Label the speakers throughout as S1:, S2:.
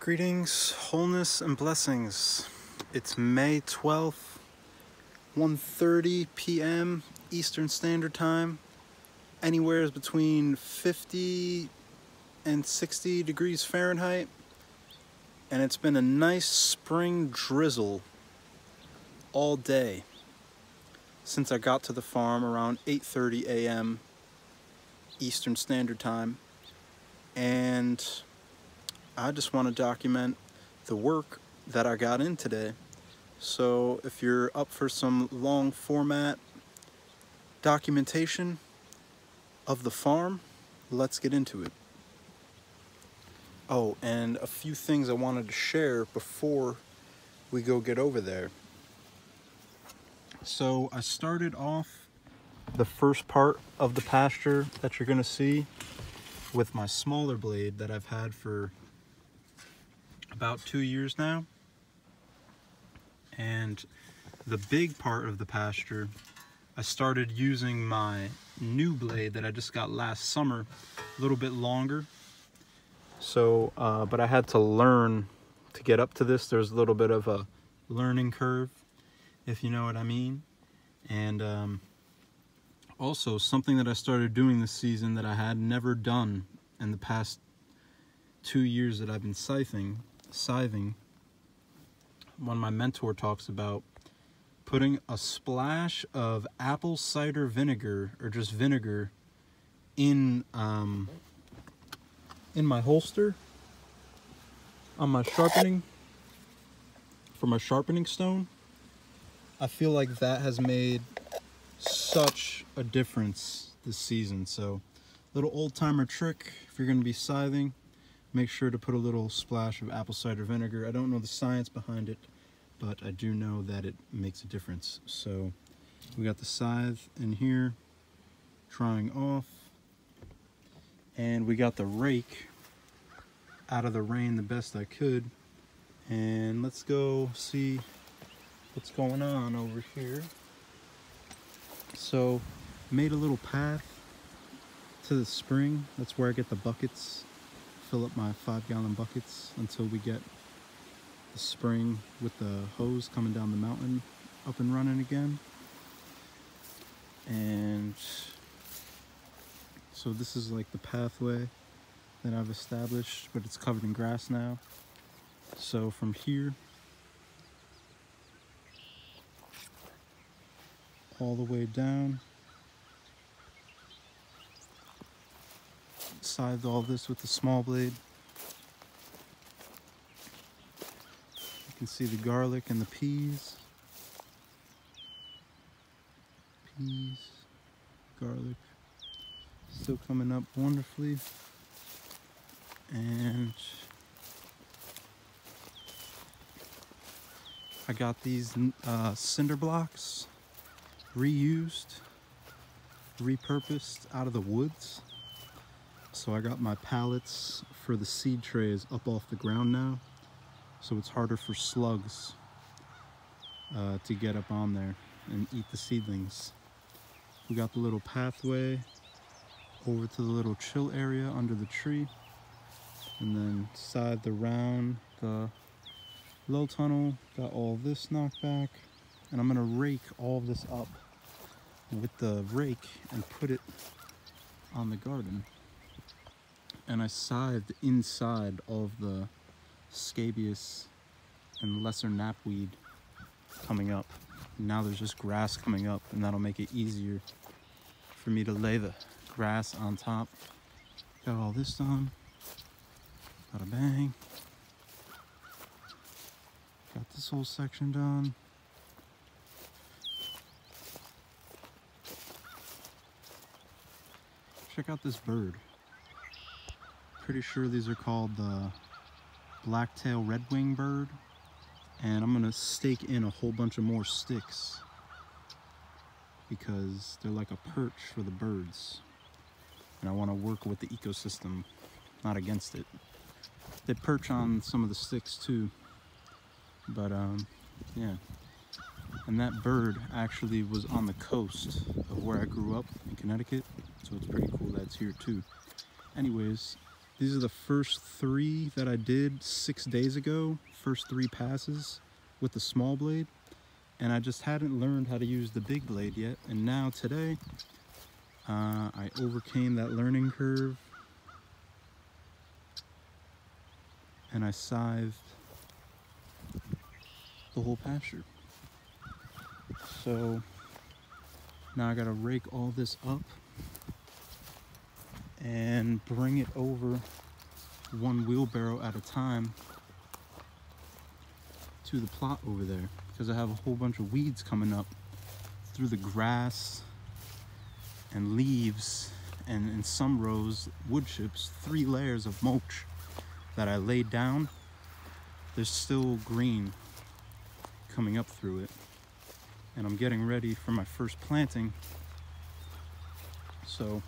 S1: Greetings, wholeness, and blessings. It's May 12th, 1:30 p.m. Eastern Standard Time. Anywhere between 50 and 60 degrees Fahrenheit. And it's been a nice spring drizzle all day since I got to the farm around 8:30 a.m. Eastern Standard Time. And I just want to document the work that I got in today. So if you're up for some long format documentation of the farm, let's get into it. Oh, and a few things I wanted to share before we go get over there. So I started off the first part of the pasture that you're going to see with my smaller blade that I've had for about 2 years now. And the big part of the pasture, I started using my new blade that I just got last summer, a little bit longer. So, but I had to learn to get up to this. There's a little bit of a learning curve, if you know what I mean. And also something that I started doing this season that I had never done in the past 2 years that I've been scything. One of my mentor talks about putting a splash of apple cider vinegar, or just vinegar, in my holster on my sharpening, for my sharpening stone. I feel like that has made such a difference this season. So, little old-timer trick: if you're going to be scything, make sure to put a little splash of apple cider vinegar. I don't know the science behind it, but I do know that it makes a difference. So we got the scythe in here drying off, and we got the rake out of the rain the best I could. And let's go see what's going on over here. So made a little path to the spring. That's where I get the buckets, fill up my 5-gallon buckets until we get the spring with the hose coming down the mountain up and running again. And so this is like the pathway that I've established, but it's covered in grass now. So from here all the way down, scythed all this with the small blade. You can see the garlic and the peas. Garlic, still coming up wonderfully. And I got these cinder blocks reused, repurposed out of the woods. So I got my pallets for the seed trays up off the ground now, so it's harder for slugs to get up on there and eat the seedlings. We got the little pathway over to the little chill area under the tree, and then scythed around the low tunnel, got all this knocked back, and I'm gonna rake all this up with the rake and put it on the garden. And I scythed inside all of the scabious and lesser knapweed coming up. Now there's just grass coming up, and that'll make it easier for me to lay the grass on top. Got all this done. Bada bang. Got this whole section done. Check out this bird. Pretty sure these are called the black-tailed redwing bird. And I'm gonna stake in a whole bunch of more sticks because they're like a perch for the birds. And I wanna work with the ecosystem, not against it. They perch on some of the sticks too. But yeah. And that bird actually was on the coast of where I grew up in Connecticut. So it's pretty cool that it's here too. Anyways, These are the first 3 that I did 6 days ago. First 3 passes with the small blade. And I just hadn't learned how to use the big blade yet. And now today, I overcame that learning curve. And I scythed the whole pasture. So now I gotta rake all this up and bring it over 1 wheelbarrow at a time to the plot over there, because I have a whole bunch of weeds coming up through the grass and leaves, and in some rows wood chips, 3 layers of mulch that I laid down. There's still green coming up through it, and I'm getting ready for my first planting. So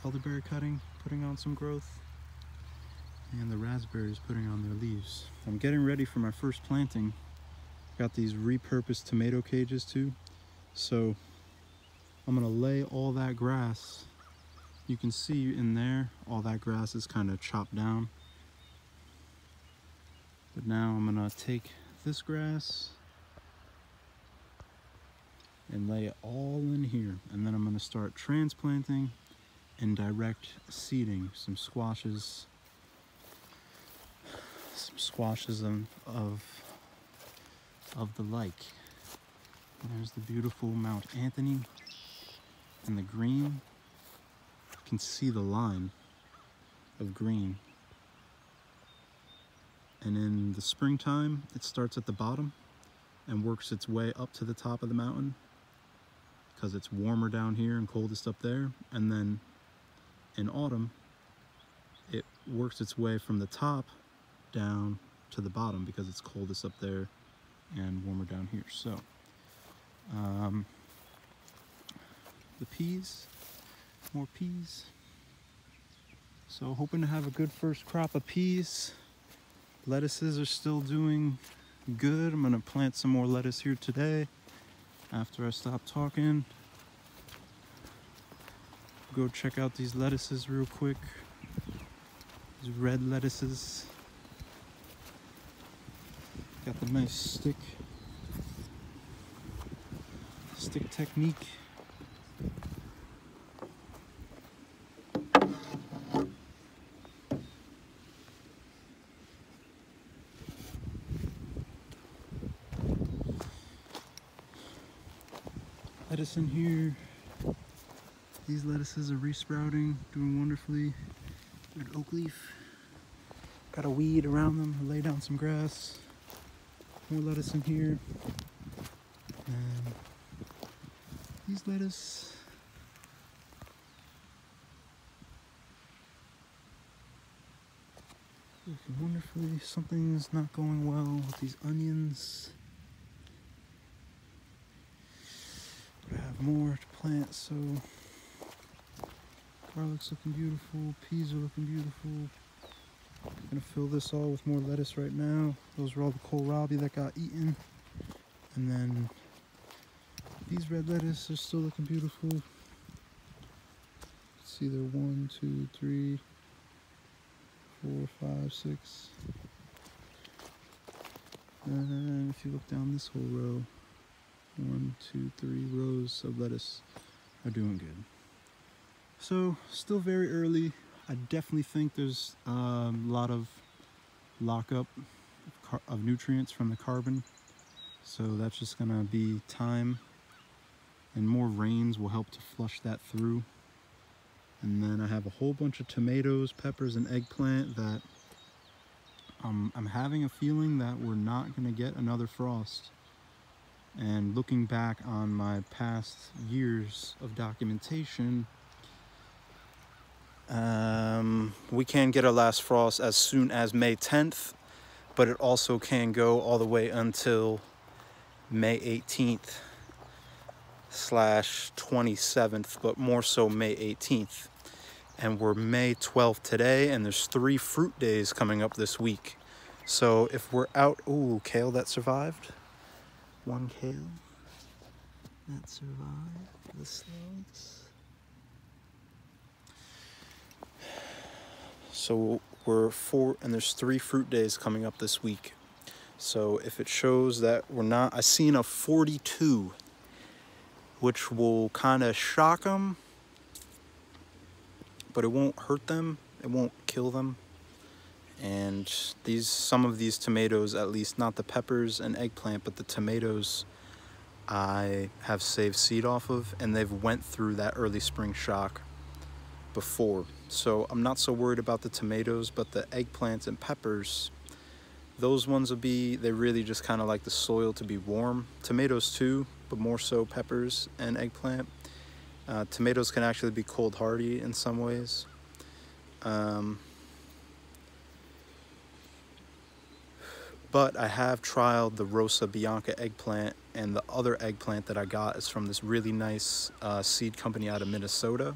S1: elderberry cutting, putting on some growth, and the raspberries putting on their leaves. I'm getting ready for my first planting. Got these repurposed tomato cages too. So I'm gonna lay all that grass. You can see in there, all that grass is kind of chopped down. But now I'm gonna take this grass and lay it all in here. And then I'm gonna start transplanting and direct seeding some squashes of the like. And there's the beautiful Mount Anthony and the green. You can see the line of green. And in the springtime, it starts at the bottom and works its way up to the top of the mountain because it's warmer down here and coldest up there. And then in autumn, it works its way from the top down to the bottom because it's coldest up there and warmer down here. So the peas, more peas. So hoping to have a good first crop of peas. Lettuces are still doing good. I'm gonna plant some more lettuce here today after I stop talking. Go check out these lettuces real quick. These red lettuces. Got the nice stick technique. Lettuce in here. These lettuces are resprouting, doing wonderfully. Red oak leaf. Got a weed around them. I lay down some grass. More lettuce in here. And these lettuce. Looking wonderfully. Something's not going well with these onions. But I have more to plant, so garlic's looking beautiful, peas are looking beautiful. I'm gonna fill this all with more lettuce right now. Those are all the kohlrabi that got eaten. And then these red lettuce are still looking beautiful. See, they're 1, 2, 3, 4, 5, 6. And if you look down this whole row, 1, 2, 3 rows of lettuce are doing good. So still very early. I definitely think there's a lot of lockup of nutrients from the carbon. So that's just gonna be time, and more rains will help to flush that through. And then I have a whole bunch of tomatoes, peppers, and eggplant that I'm having a feeling that we're not gonna get another frost. And looking back on my past years of documentation, we can get our last frost as soon as May 10th, but it also can go all the way until May 18th / 27th, but more so May 18th. And we're May 12th today, and there's 3 fruit days coming up this week. So if we're out, ooh, kale that survived. 1 kale that survived the slugs. So and there's 3 fruit days coming up this week. So if it shows that I seen a 42, which will kind of shock them, but it won't hurt them, it won't kill them. And some of these tomatoes, at least not the peppers and eggplant, but the tomatoes, I have saved seed off of, and they've went through that early spring shock before. So I'm not so worried about the tomatoes, but the eggplants and peppers, those ones they really just kind of like the soil to be warm. Tomatoes too, but more so peppers and eggplant. Tomatoes can actually be cold hardy in some ways. But I have trialed the Rosa Bianca eggplant, and the other eggplant that I got is from this really nice seed company out of Minnesota.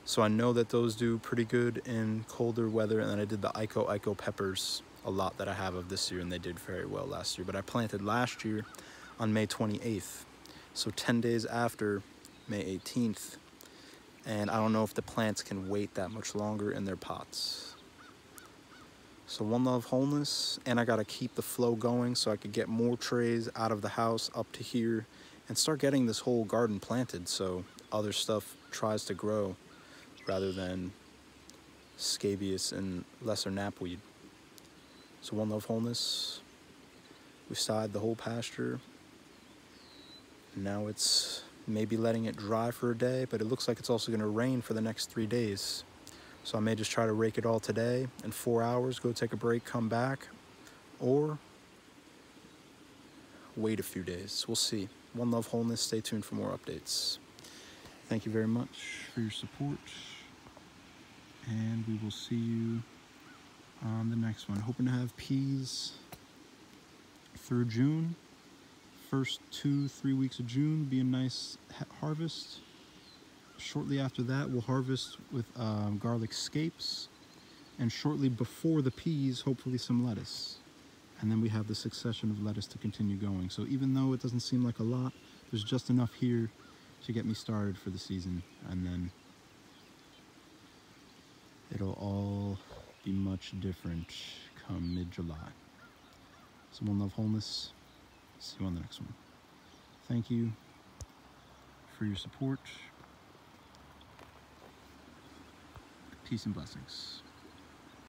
S1: So I know that those do pretty good in colder weather, and then I did the Ico peppers a lot that I have of this year, and they did very well last year. But I planted last year on May 28th, so 10 days after May 18th. And I don't know if the plants can wait that much longer in their pots. So One Love Wholeness, and I gotta keep the flow going so I could get more trays out of the house up to here and start getting this whole garden planted so other stuff tries to grow rather than scabious and lesser knapweed. So One Love Wholeness, we side the whole pasture. Now it's maybe letting it dry for a day, but it looks like it's also gonna rain for the next 3 days. So I may just try to rake it all today in 4 hours, go take a break, come back, or wait a few days. We'll see. One Love Wholeness, stay tuned for more updates. Thank you very much for your support, and we will see you on the next one. Hoping to have peas through June. First 2-3 weeks of June be a nice harvest. Shortly after that, we'll harvest with garlic scapes, and shortly before the peas, hopefully some lettuce. And then we have the succession of lettuce to continue going. So even though it doesn't seem like a lot, there's just enough here to get me started for the season, and then it'll all be much different come mid-July. So One Love Wholeness. See you on the next one. Thank you for your support. Peace and blessings.